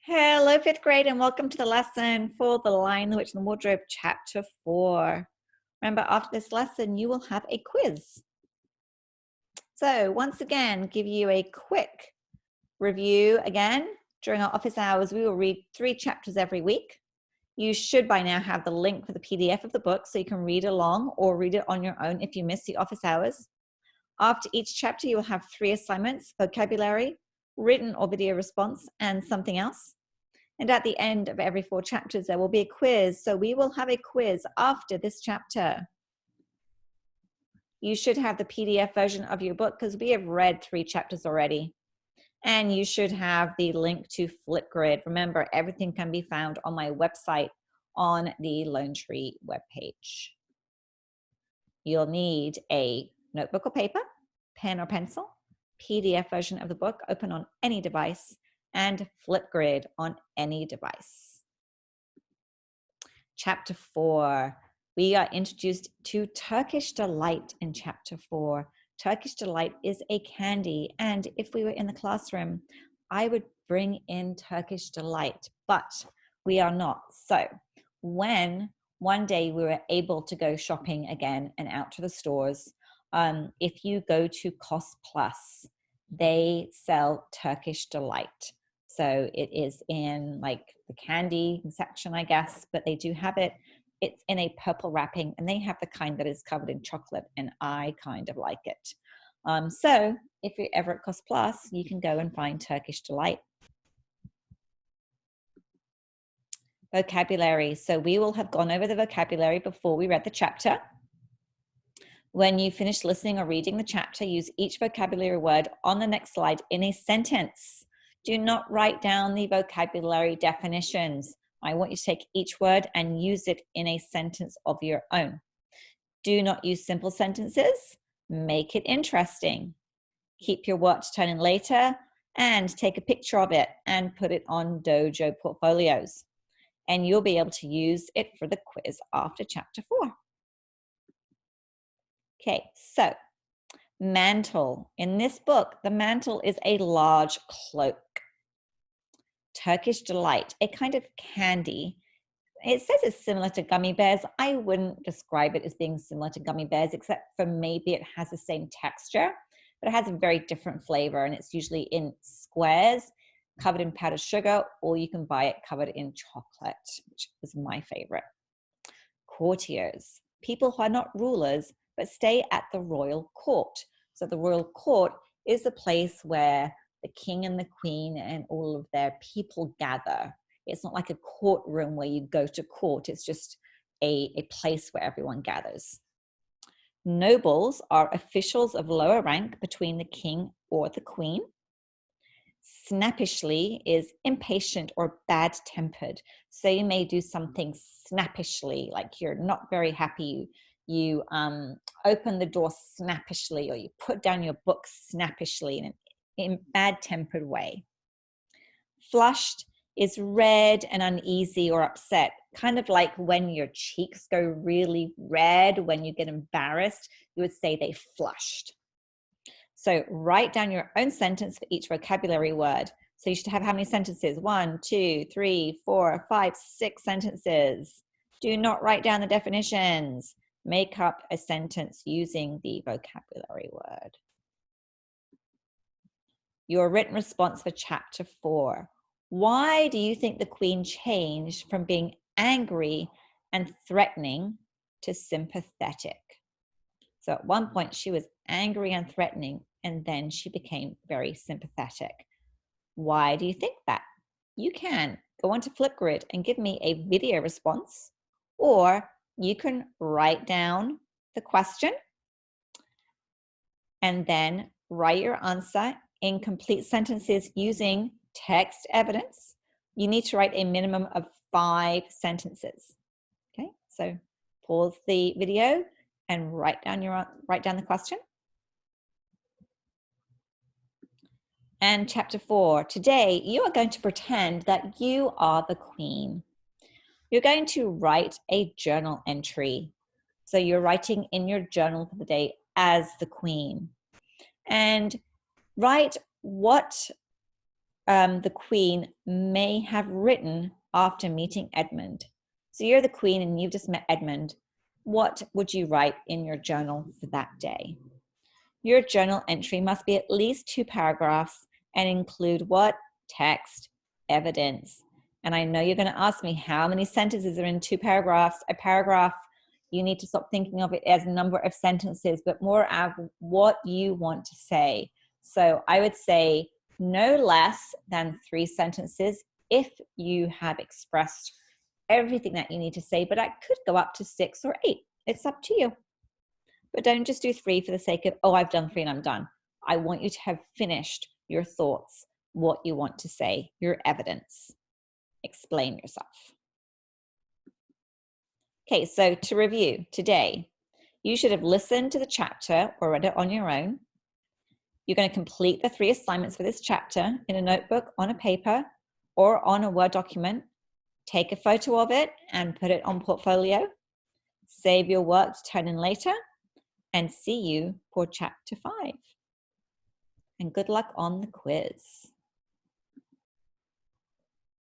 Hello, fifth grade, and welcome to the lesson for The Lion, the Witch, and the Wardrobe, Chapter 4. Remember, after this lesson, you will have a quiz. So, once again, give you a quick review again. During our office hours, we will read 3 chapters every week. You should by now have the link for the PDF of the book so you can read along or read it on your own if you miss the office hours. After each chapter, you will have 3 assignments: vocabulary, written or video response, and something else. And at the end of every 4 chapters, there will be a quiz. So we will have a quiz after this chapter. You should have the PDF version of your book because we have read 3 chapters already. And you should have the link to Flipgrid. Remember, everything can be found on my website on the Lone Tree webpage. You'll need a notebook or paper, pen or pencil, PDF version of the book open on any device, and Flipgrid on any device. Chapter 4, we are introduced to Turkish Delight in Chapter 4. Turkish Delight is a candy, and if we were in the classroom, I would bring in Turkish Delight, but we are not. So when one day we were able to go shopping again and out to the stores, if you go to Cost Plus, they sell Turkish Delight. So it is in like the candy section, I guess, but they do have it. It's in a purple wrapping, and they have the kind that is covered in chocolate, and I kind of like it. So if you're ever at Cost Plus, you can go and find Turkish Delight. Vocabulary. So we will have gone over the vocabulary before we read the chapter. When you finish listening or reading the chapter, use each vocabulary word on the next slide in a sentence. Do not write down the vocabulary definitions. I want you to take each word and use it in a sentence of your own. Do not use simple sentences. Make it interesting. Keep your work to turn in later and take a picture of it and put it on Dojo portfolios. And you'll be able to use it for the quiz after chapter 4. Okay, so mantle. In this book, the mantle is a large cloak. Turkish Delight, a kind of candy. It says it's similar to gummy bears. I wouldn't describe it as being similar to gummy bears, except for maybe it has the same texture, but it has a very different flavor, and it's usually in squares, covered in powdered sugar, or you can buy it covered in chocolate, which is my favorite. Courtiers, people who are not rulers, but stay at the royal court. So the royal court is the place where the king and the queen and all of their people gather. It's not like a courtroom where you go to court. It's just a place where everyone gathers. Nobles are officials of lower rank between the king or the queen. Snappishly is impatient or bad-tempered. So you may do something snappishly, like you're not very happy. You open the door snappishly, or you put down your book snappishly in a bad-tempered way. Flushed is red and uneasy or upset, kind of like when your cheeks go really red when you get embarrassed. You would say they flushed. So write down your own sentence for each vocabulary word. So you should have how many sentences? 1, 2, 3, 4, 5, 6 sentences. Do not write down the definitions. Make up a sentence using the vocabulary word. Your written response for chapter 4. Why do you think the queen changed from being angry and threatening to sympathetic? So at one point she was angry and threatening, and then she became very sympathetic. Why do you think that? You can go onto Flipgrid and give me a video response, or you can write down the question and then write your answer in complete sentences using text evidence. You need to write a minimum of 5 sentences. Okay, so pause the video and write down the question. And chapter 4, today you are going to pretend that you are the queen. You're going to write a journal entry. So you're writing in your journal for the day as the queen. And write what the Queen may have written after meeting Edmund. So you're the Queen and you've just met Edmund. What would you write in your journal for that day? Your journal entry must be at least 2 paragraphs and include what? Text, evidence. And I know you're going to ask me how many sentences are in 2 paragraphs. A paragraph, you need to stop thinking of it as a number of sentences, but more of what you want to say. So I would say no less than 3 sentences if you have expressed everything that you need to say, but I could go up to 6 or 8. It's up to you. But don't just do 3 for the sake of, oh, I've done 3 and I'm done. I want you to have finished your thoughts, what you want to say, your evidence. Explain yourself. Okay, so to review today, you should have listened to the chapter or read it on your own. You're going to complete the 3 assignments for this chapter in a notebook, on a paper, or on a Word document. Take a photo of it and put it on portfolio. Save your work to turn in later. And see you for chapter 5. And good luck on the quiz.